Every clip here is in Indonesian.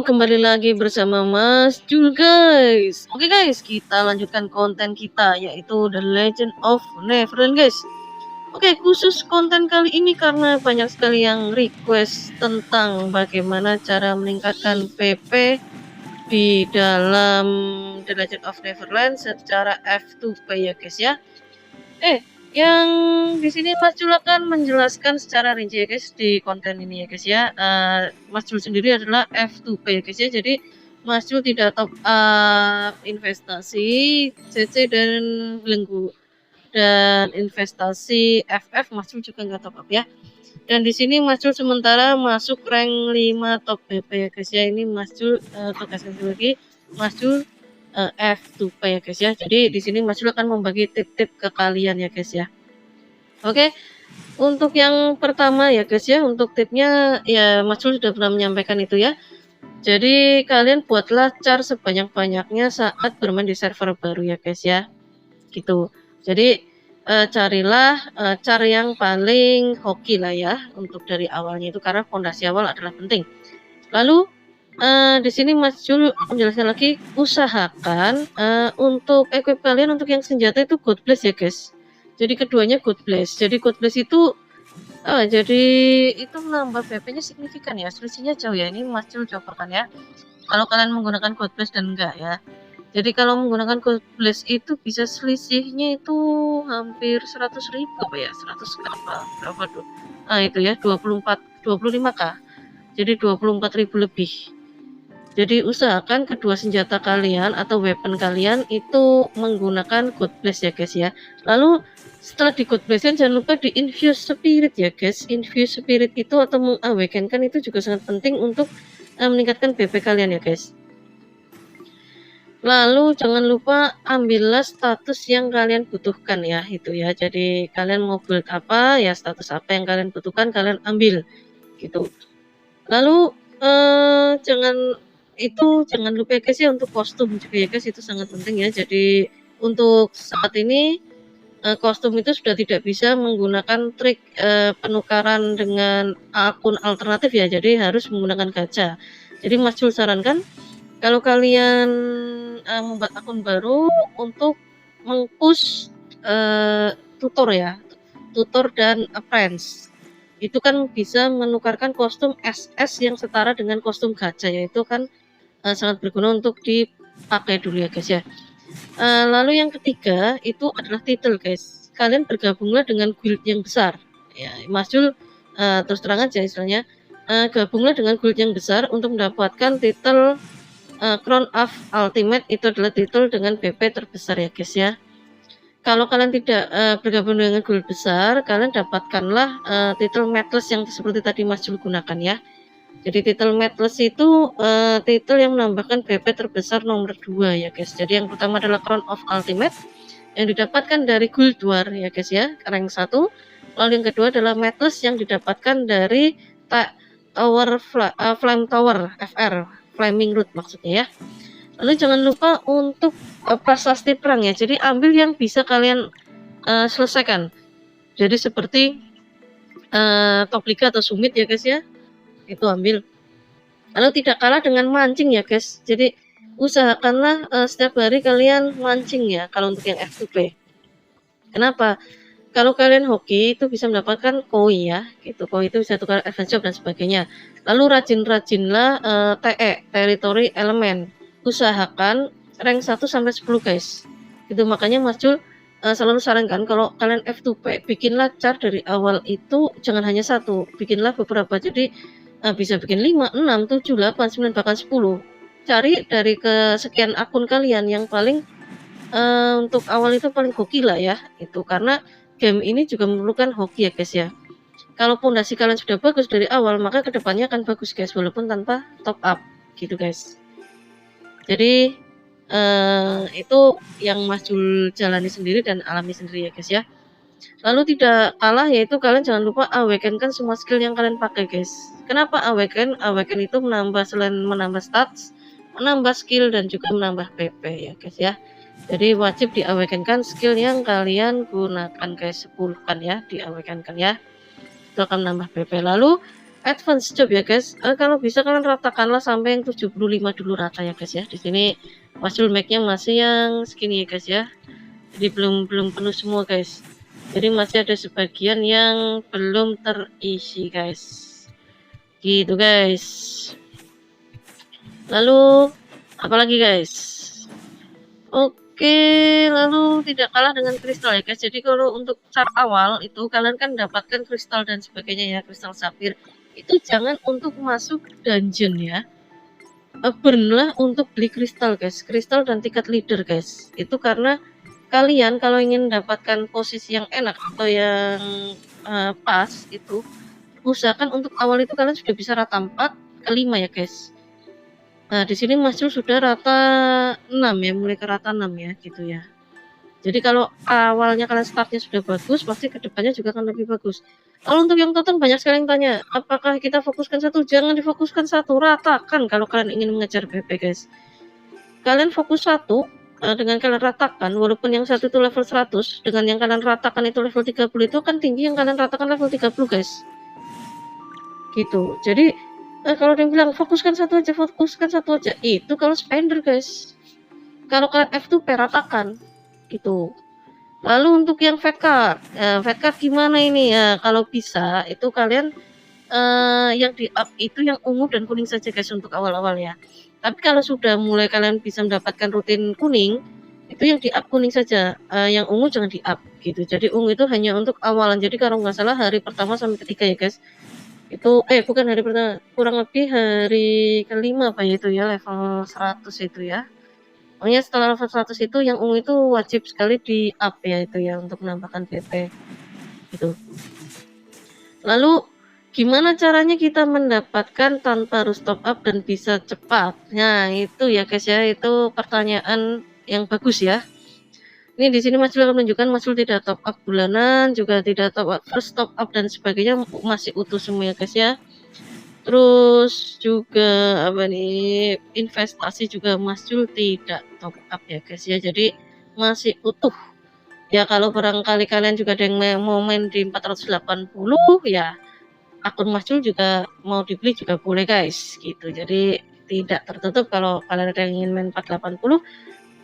kembali lagi bersama Mas Jul, guys. Oke guys, kita lanjutkan konten kita yaitu The Legend of Neverland, guys. Oke, khusus konten kali ini karena banyak sekali yang request tentang bagaimana cara meningkatkan PP di dalam The Legend of Neverland secara F2P ya guys ya. Yang di sini Mas Jul akan menjelaskan secara rinci ya guys di konten ini ya guys ya. Mas Jul sendiri adalah F2P ya guys ya. Jadi Mas Jul tidak top up investasi CC dan belenggu, dan investasi FF Mas Jul juga nggak top up ya. Dan di sini Mas Jul sementara masuk rank 5 top PP ya guys ya. Ini Mas Jul tegaskan lagi, Mas Jul F2P ya guys ya. Jadi di sini Mas Jul akan membagi tip-tip ke kalian ya guys ya. Oke, untuk yang pertama ya guys ya, untuk tipnya ya Mas Jul sudah pernah menyampaikan itu ya. Jadi kalian buatlah char sebanyak-banyaknya saat bermain di server baru ya guys ya. Gitu. Jadi carilah char yang paling hoki lah ya untuk dari awalnya itu, karena fondasi awal adalah penting. Lalu di sini Mas Jul menjelaskan lagi, usahakan untuk equip kalian untuk yang senjata itu God Bless ya guys. Jadi keduanya God Bless. Jadi God Bless itu jadi itu menambah PP-nya signifikan ya. Selisihnya jauh ya. Ini Mas Jul cobakan ya. Kalau kalian menggunakan God Bless dan enggak ya. Jadi kalau menggunakan God Bless itu bisa selisihnya itu hampir 100.000 apa ya? 100 berapa tuh? Itu ya 25k. Jadi 24.000 lebih. Jadi usahakan kedua senjata kalian atau weapon kalian itu menggunakan God Bless ya guys ya. Lalu setelah di God Bless jangan lupa di Infuse Spirit ya guys. Infuse Spirit itu atau mengawakenkan itu juga sangat penting untuk meningkatkan BP kalian ya guys. Lalu jangan lupa ambillah status yang kalian butuhkan ya, itu ya. Jadi kalian mau build apa ya, status apa yang kalian butuhkan kalian ambil gitu. Lalu jangan lupa ya guys ya, untuk kostum juga ya guys, itu sangat penting ya. Jadi untuk saat ini kostum itu sudah tidak bisa menggunakan trik penukaran dengan akun alternatif ya, jadi harus menggunakan gacha. Jadi Mas Jul sarankan kalau kalian membuat akun baru untuk mengpush tutor ya, tutor dan apprentice. Itu kan bisa menukarkan kostum SS yang setara dengan kostum gacha, yaitu kan sangat berguna untuk dipakai dulu ya guys ya. Lalu yang ketiga itu adalah title guys. Kalian bergabunglah dengan guild yang besar ya. Mas Jul terus terang aja istilahnya, gabunglah dengan guild yang besar untuk mendapatkan title Crown of Ultimate. Itu adalah title dengan BP terbesar ya guys ya. Kalau kalian tidak bergabung dengan guild besar, kalian dapatkanlah title Medless yang seperti tadi Mas Jul gunakan ya. Jadi title Medless itu title yang menambahkan BP terbesar nomor 2 ya guys. Jadi yang pertama adalah Crown of Ultimate yang didapatkan dari Guild War ya guys ya, rank 1. Lalu yang kedua adalah Medless yang didapatkan dari Flame Tower FR, Flaming Root maksudnya ya. Lalu jangan lupa untuk prasasti perang ya. Jadi ambil yang bisa kalian selesaikan. Jadi seperti top liga atau summit ya guys ya, itu ambil. Lalu tidak kalah dengan mancing ya guys. Jadi usahakanlah setiap hari kalian mancing ya kalau untuk yang F2P. Kenapa? Kalau kalian hoki itu bisa mendapatkan koi ya, gitu. Koi itu bisa tukar event shop dan sebagainya. Lalu rajin-rajinlah TE, territory element. Usahakan rank 1 sampai 10 guys. Itu makanya Mas Jul selalu sarankan kalau kalian F2P, bikinlah char dari awal itu jangan hanya satu, bikinlah beberapa. Jadi bisa bikin 5, 6, 7, 8, 9, bahkan 10. Cari dari kesekian akun kalian yang paling untuk awal itu paling hoki lah ya. Itu karena game ini juga memerlukan hoki ya guys ya. Kalau pondasi kalian sudah bagus dari awal, maka kedepannya akan bagus guys, walaupun tanpa top up gitu guys. Jadi itu yang Mas Jul jalani sendiri dan alami sendiri ya guys ya. Lalu tidak kalah yaitu kalian jangan lupa awakenkan semua skill yang kalian pakai guys. Kenapa awaken? Awaken itu selain menambah stats, menambah skill dan juga menambah PP ya guys ya. Jadi wajib diawakenkan skill yang kalian gunakan guys, 10 kan ya, diawakenkan ya. Itu akan menambah PP. Lalu advance job ya guys. Kalau bisa kalian ratakanlah sampai yang 75 dulu rata ya guys ya. Di sini muncul make-nya masih yang segini ya guys ya. Jadi belum penuh semua guys. Jadi masih ada sebagian yang belum terisi guys. Gitu guys. Lalu apalagi guys? Oke, lalu tidak kalah dengan kristal ya guys. Jadi kalau untuk cara awal itu kalian kan dapatkan kristal dan sebagainya ya, kristal sapphire. Itu jangan untuk masuk dungeon ya. Burnlah untuk beli kristal guys, kristal dan tingkat leader guys. Itu karena kalian kalau ingin mendapatkan posisi yang enak atau yang pas itu, usahakan untuk awal itu kalian sudah bisa rata 4 ke 5 ya guys. Nah, di sini Mas Jul sudah rata 6 ya, mulai ke rata 6 ya, gitu ya. Jadi kalau awalnya kalian startnya sudah bagus, pasti kedepannya juga akan lebih bagus. Kalau untuk yang totem banyak sekali yang tanya, apakah kita fokuskan satu? Jangan difokuskan satu, ratakan kalau kalian ingin mengejar BP guys. Kalian fokus satu, dengan kalian ratakan, walaupun yang satu itu level 100, dengan yang kalian ratakan itu level 30 itu kan tinggi yang kalian ratakan level 30 guys. Gitu. Jadi kalau dia bilang fokuskan satu aja, itu kalau spender guys. Kalau kalian F2 ratakan gitu. Lalu untuk yang fat card gimana ini ya? Kalau bisa itu kalian yang di up itu yang ungu dan kuning saja guys untuk awal-awal ya. Tapi kalau sudah mulai kalian bisa mendapatkan rutin kuning, itu yang di up kuning saja, yang ungu jangan di up gitu. Jadi ungu itu hanya untuk awalan. Jadi kalau nggak salah hari pertama sampai ketiga ya guys. Itu bukan hari pertama, kurang lebih hari kelima apa ya itu ya, level 100 itu ya. Pokoknya setelah level 100 itu yang ungu itu wajib sekali di up ya itu ya untuk menambahkan BP gitu. Lalu gimana caranya kita mendapatkan tanpa harus top up dan bisa cepat? Nah, itu ya guys ya, itu pertanyaan yang bagus ya. Ini di sini Mas Jul akan menunjukkan Mas Jul tidak top up bulanan, juga tidak top up first top up dan sebagainya, masih utuh semua ya guys ya. Terus juga apa nih, investasi juga Mas Jul tidak top up ya guys ya. Jadi masih utuh. Ya kalau barangkali kalian juga ada yang mau main di 480 ya, akun Mas Jul juga mau dibeli juga boleh guys gitu. Jadi tidak tertutup, kalau kalian ada yang ingin main 480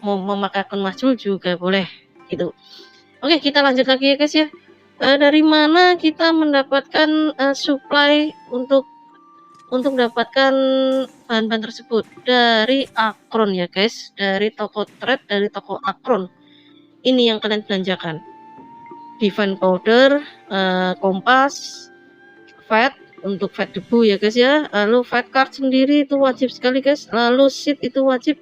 mau memakai akun Mas Jul juga boleh gitu. Oke, kita lanjut lagi ya guys ya. Dari mana kita mendapatkan supply untuk mendapatkan bahan-bahan tersebut? Dari Akron ya guys, dari toko trade, dari toko Akron. Ini yang kalian belanjakan. Divine powder, kompas, fat untuk fat debu ya guys ya. Lalu fat card sendiri itu wajib sekali guys. Lalu seed itu wajib.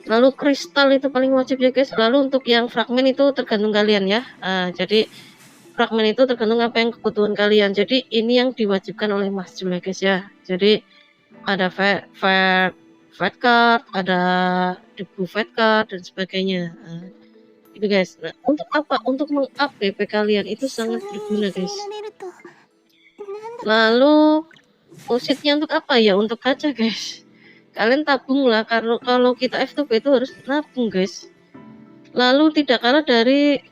Lalu kristal itu paling wajib ya guys. Lalu untuk yang fragmen itu tergantung kalian ya. Jadi fragmen itu tergantung apa yang kebutuhan kalian. Jadi ini yang diwajibkan oleh Mas Jul ya guys ya. Jadi ada fat card, ada debu fat card dan sebagainya. Itu guys. Nah, untuk apa? Untuk meng-up BP kalian itu sangat berguna guys. Lalu positnya untuk apa ya? Untuk kaca guys. Kalian tabung lah, kalau kita F2P itu harus nabung guys. Lalu tidak kalah dari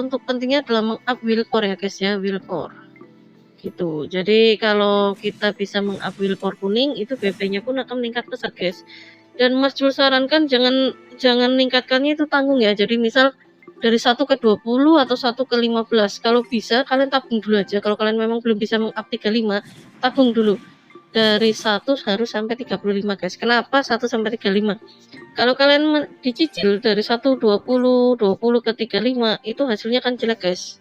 untuk pentingnya adalah meng-up willpower ya guys ya, willpower gitu. Jadi kalau kita bisa meng-up willpower kuning, itu BP-nya pun akan meningkat pesat guys. Dan Mas Jul sarankan jangan meningkatkannya itu tanggung ya. Jadi misal dari 1 ke 20 atau 1 ke 15, kalau bisa kalian tabung dulu aja. Kalau kalian memang belum bisa meng-up 35, tabung dulu. Dari 1 harus sampai 35 guys. Kenapa 1 sampai 35? Kalau kalian dicicil dari 1 20 ke 35 itu hasilnya kan jelek guys.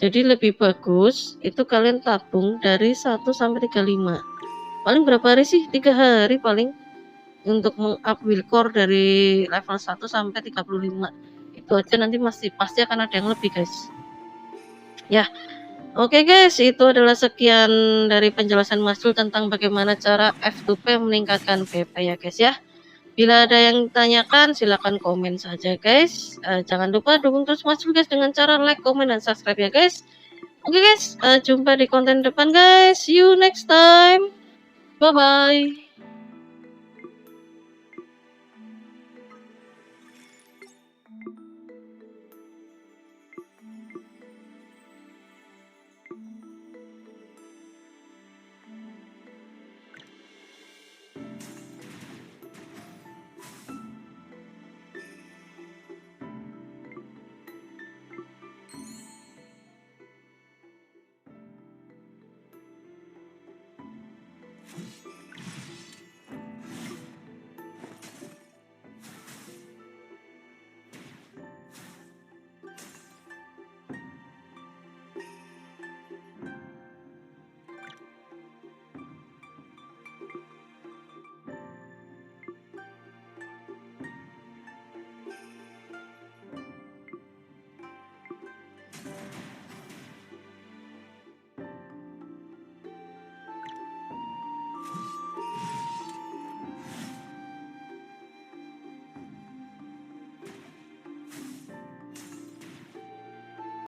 Jadi lebih bagus itu kalian tabung dari 1 sampai 35. Paling berapa hari sih? 3 hari paling untuk meng-up willcore dari level 1 sampai 35. Itu aja, nanti pasti akan ada yang lebih guys. Ya. Oke guys, itu adalah sekian dari penjelasan Mas Jul tentang bagaimana cara F2P meningkatkan BP ya guys ya. Bila ada yang ditanyakan silahkan komen saja guys. Jangan lupa dukung terus Mas Jul guys dengan cara like, komen, dan subscribe ya guys. Oke guys, jumpa di konten depan guys. See you next time. Bye bye.